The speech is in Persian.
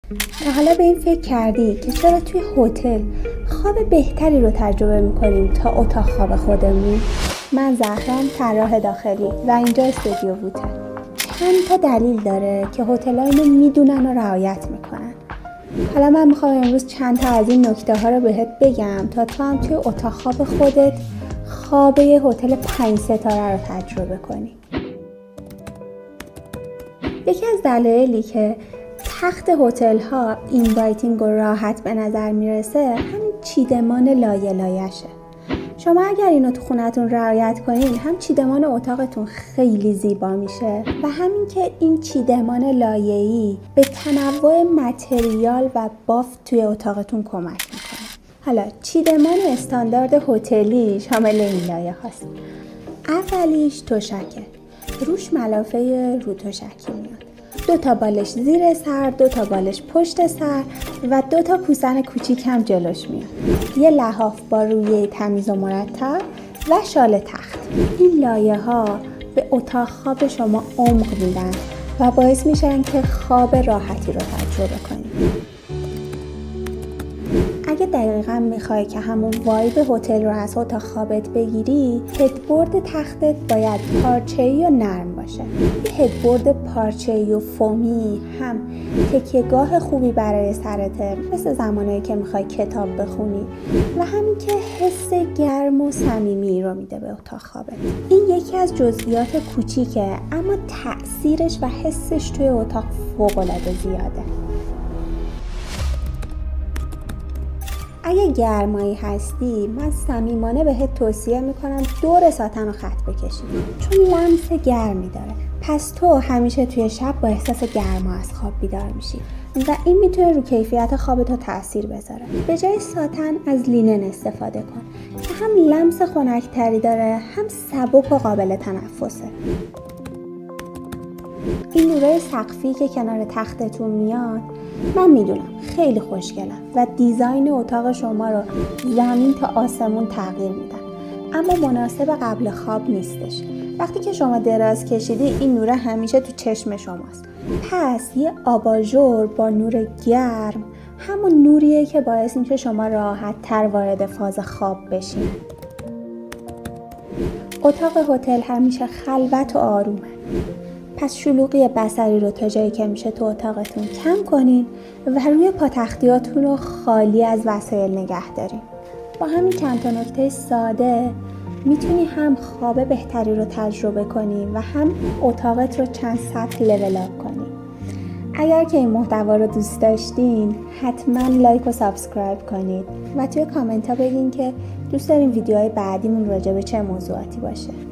تا حالا به این فکر کردی که چرا توی هتل خواب بهتری رو تجربه میکنیم تا اتاق خواب خودمون؟ من زهرام، طراح داخلی و اینجا استودیو ووتر. چند تا دلیل داره که هتل‌ها اینو میدونن و رعایت میکنن. حالا من میخوام امروز چند تا از این نکته ها رو بهت بگم تا تو هم توی اتاق خواب خودت خواب یه هتل 5 ستاره رو تجربه کنی. یکی از دلایلی که تخت هتل ها اینوایتینگ و راحت به نظر میرسه همین چیدمان لایه لایشه. شما اگر اینو تو خونتون رعایت کنین هم چیدمان اتاقتون خیلی زیبا میشه و همین که این چیدمان لایه‌ای به تنوع متریال و بافت توی اتاقتون کمک میکنه. حالا چیدمان استاندارد هتلی شامل این لایه هاست. اولیش تشکه، روش ملافه رو تشکی میاد. 2 تا بالش زیر سر، 2 تا بالش پشت سر و 2 تا کوسن کوچیک هم جلوش میاد. یه لحاف با رویه تمیز و مرتب و شال تخت. این لایه ها به اتاق خواب شما عمق میدن و باعث میشن که خواب راحتی رو تجربه کنید. اگه دقیقاً میخوای که همون وایب هتل رو از اتاق خوابت بگیری، هدبورد تختت باید پارچه‌ای و نرم باشه. یه هدبورد پارچه‌ای و فومی هم تکیه‌گاه خوبی برای سرته، مثل زمانایی که میخوای کتاب بخونی و همین که حس گرم و صمیمی رو میده به اتاق خوابت. این یکی از جزئیات کوچیکه اما تأثیرش و حسش توی اتاق فوق‌العاده زیاده. اگه گرمایی هستی من صمیمانه بهت توصیه میکنم دور ساتن رو خط بکشی، چون لمس گرمی داره. پس تو همیشه توی شب با احساس گرما از خواب بیدار میشی و این میتونه رو کیفیت خوابتو تاثیر بذاره. به جای ساتن از لینن استفاده کن که هم لمس خنک‌تری داره هم سبک و قابل تنفسه. این نورای سقفی که کنار تختتون میاد من میدونم خیلی خوشگلن و دیزاین اتاق شما رو زمین تا آسمون تغییر میدن، اما مناسب قبل خواب نیستش. وقتی که شما دراز کشیدی این نور همیشه تو چشم شماست. پس یه آباژور با نور گرم همون نوریه که باعث میشه شما راحت تر وارد فاز خواب بشین. اتاق هتل همیشه خلوت و آرومه، پس شلوغی بصری رو تا جایی که میشه تو اتاقتون کم کنین و روی پاتختیاتون رو خالی از وسایل نگه دارین. با همین چند تا نکته ساده میتونی هم خواب بهتری رو تجربه کنی و هم اتاقت رو چند سطح لول اپ کنی. اگر که این محتوا رو دوست داشتین حتما لایک و سابسکرایب کنید و توی کامنت ها بگین که دوست دارین ویدیوهای بعدیمون راجع به چه موضوعاتی باشه.